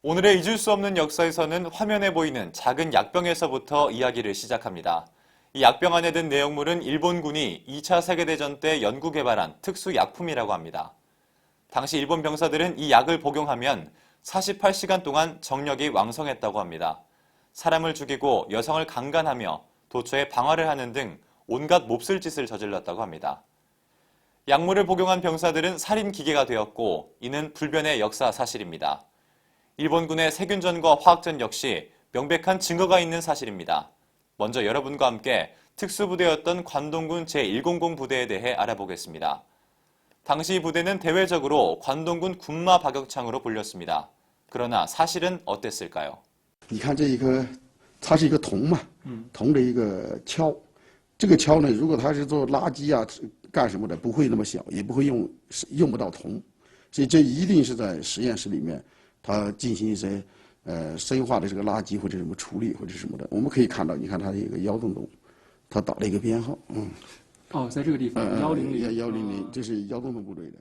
오늘의 잊을 수 없는 역사에서는 화면에 보이는 작은 약병에서부터 이야기를 시작합니다. 이 약병 안에 든 내용물은 일본군이 2차 세계대전 때 연구 개발한 특수약품이라고 합니다. 당시 일본 병사들은 이 약을 복용하면 48시간 동안 정력이 왕성했다고 합니다. 사람을 죽이고 여성을 강간하며 도처에 방화를 하는 등 온갖 몹쓸 짓을 저질렀다고 합니다. 약물을 복용한 병사들은 살인 기계가 되었고 이는 불변의 역사 사실입니다. 일본군의 세균전과 화학전 역시 명백한 증거가 있는 사실입니다. 먼저 여러분과 함께 특수부대였던 관동군 제100 부대에 대해 알아보겠습니다. 당시 이 부대는 대외적으로 관동군 군마 박역창으로 불렸습니다. 그러나 사실은 어땠을까요? 你看这一颗，它是一个铜嘛，铜的一个锹，这个锹呢，如果它是做垃圾啊干什么的，不会那么小，也不会用不到铜，所以这一定是在实验室里面，它进行一些生化的这个垃圾或者什么处理或者什么的。我们可以看到，你看它有个100洞，它打了一个编号，哦，在这个地方100， 100，这是100洞部队的。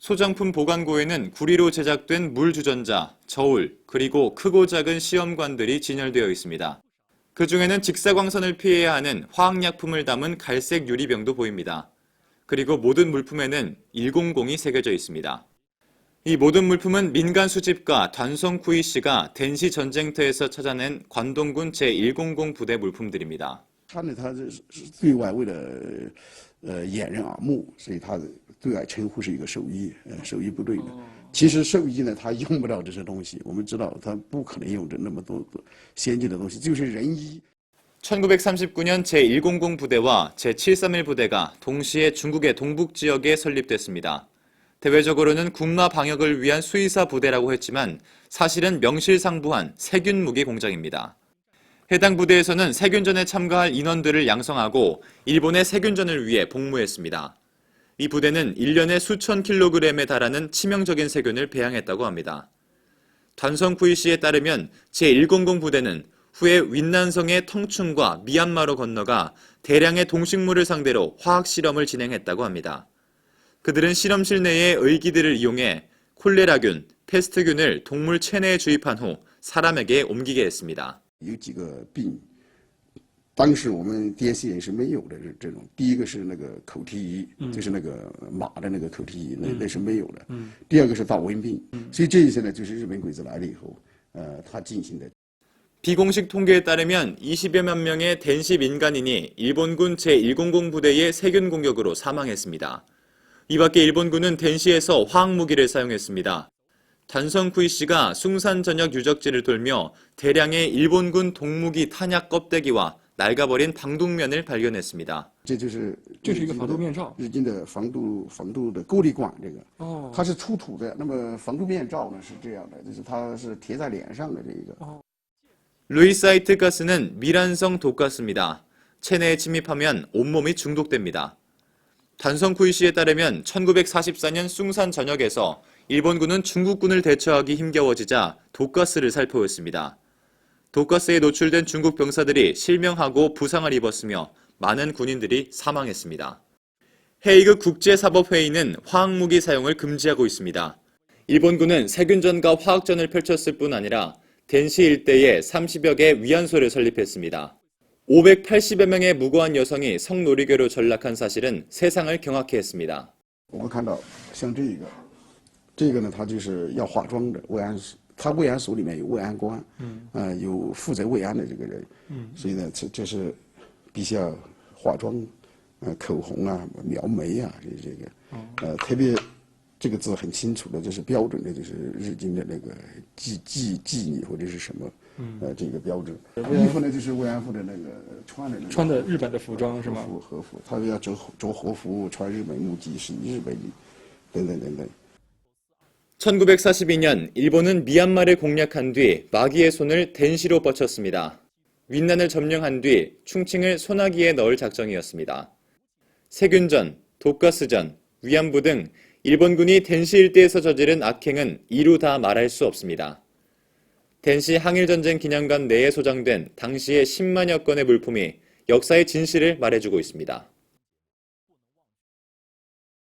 소장품 보관고에는 구리로 제작된 물주전자, 저울, 그리고 크고 작은 시험관들이 진열되어 있습니다. 그 중에는 직사광선을 피해야 하는 화학약품을 담은 갈색 유리병도 보입니다. 그리고 모든 물품에는 100이 새겨져 있습니다. 이 모든 물품은 민간 수집가 단성 쿠이 씨가 덴시 전쟁터에서 찾아낸 관동군 제100 부대 물품들입니다. 他呢，他是对外为了掩人耳目，所以他对外称呼是一个兽医，兽医部队的。其实兽医呢，他用不到这些东西，我们知道他不可能用着那么多先进的东西，就是人医。 1939년 제100 부대와 제731 부대가 동시에 중국의 동북 지역에 설립됐습니다. 대외적으로는 군마 방역을 위한 수의사 부대라고 했지만 사실은 명실상부한 세균 무기 공장입니다. 해당 부대에서는 세균전에 참가할 인원들을 양성하고 일본의 세균전을 위해 복무했습니다. 이 부대는 1년에 수천 킬로그램에 달하는 치명적인 세균을 배양했다고 합니다. 단성쿠이 씨에 따르면 제100 부대는 후에 윈난성의 텅춘과 미얀마로 건너가 대량의 동식물을 상대로 화학실험을 진행했다고 합니다. 그들은 실험실 내의 의기들을 이용해 콜레라균, 패스트균을 동물 체내에 주입한 후 사람에게 옮기게 했습니다. 有几个病，当时我们滇西人是没有的这种。第一个是那个口蹄疫，就是那个马的那个口蹄疫，那是没有的。第二个是大瘟病，所以这一些呢，就是日本鬼子来了以后，他进行的。 비공식 통계에 따르면 20여만 명의 덴시 민간인이 일본군 제100 부대의 세균 공격으로 사망했습니다. 이 밖에 일본군은 덴시에서 화학무기를 사용했습니다. 단성쿠이 씨가 숭산 전역 유적지를 돌며 대량의 일본군 동무기 탄약 껍데기와 낡아버린 방독면을 발견했습니다. 这是一个防毒面罩，日军的防毒的过滤管，这个它是出土的。那么防毒面罩呢是这样的，就是它是贴在脸上的这一个。 루이사이트 가스는 미란성 독가스입니다. 체내에 침입하면 온몸이 중독됩니다. 단성쿠이 씨에 따르면 1944년 숭산 전역에서 일본군은 중국군을 대처하기 힘겨워지자 독가스를 살포했습니다. 독가스에 노출된 중국 병사들이 실명하고 부상을 입었으며 많은 군인들이 사망했습니다. 헤이그 국제사법회의는 화학무기 사용을 금지하고 있습니다. 일본군은 세균전과 화학전을 펼쳤을 뿐 아니라 덴시 일대에 30여 개 위안소를 설립했습니다. 580여 명의 무고한 여성이 성노리교로 전락한 사실은 세상을 경악케 했습니다. 我们看到像这个呢，它就是要化妆的慰安所，它慰安所里面有慰安官，有负责慰安的这个人，所以呢，这是必须要化妆，口红啊、描眉啊，这个，特别这个字很清楚的，这是标准的，就是日军的那个妓女或者是什么，这个标志。衣服呢，就是慰安妇的那个穿的日本的服装是吗？和服，他们要着和服，穿日本木屐，是日本等等等等。 1942년 일본은 미얀마를 공략한 뒤 마기의 손을 덴시로 뻗쳤습니다. 윈난을 점령한 뒤 충칭을 소나기에 넣을 작정이었습니다. 세균전, 독가스전, 위안부 등 일본군이 덴시 일대에서 저지른 악행은 이루 다 말할 수 없습니다. 덴시 항일전쟁 기념관 내에 소장된 당시의 10만여 건의 물품이 역사의 진실을 말해주고 있습니다.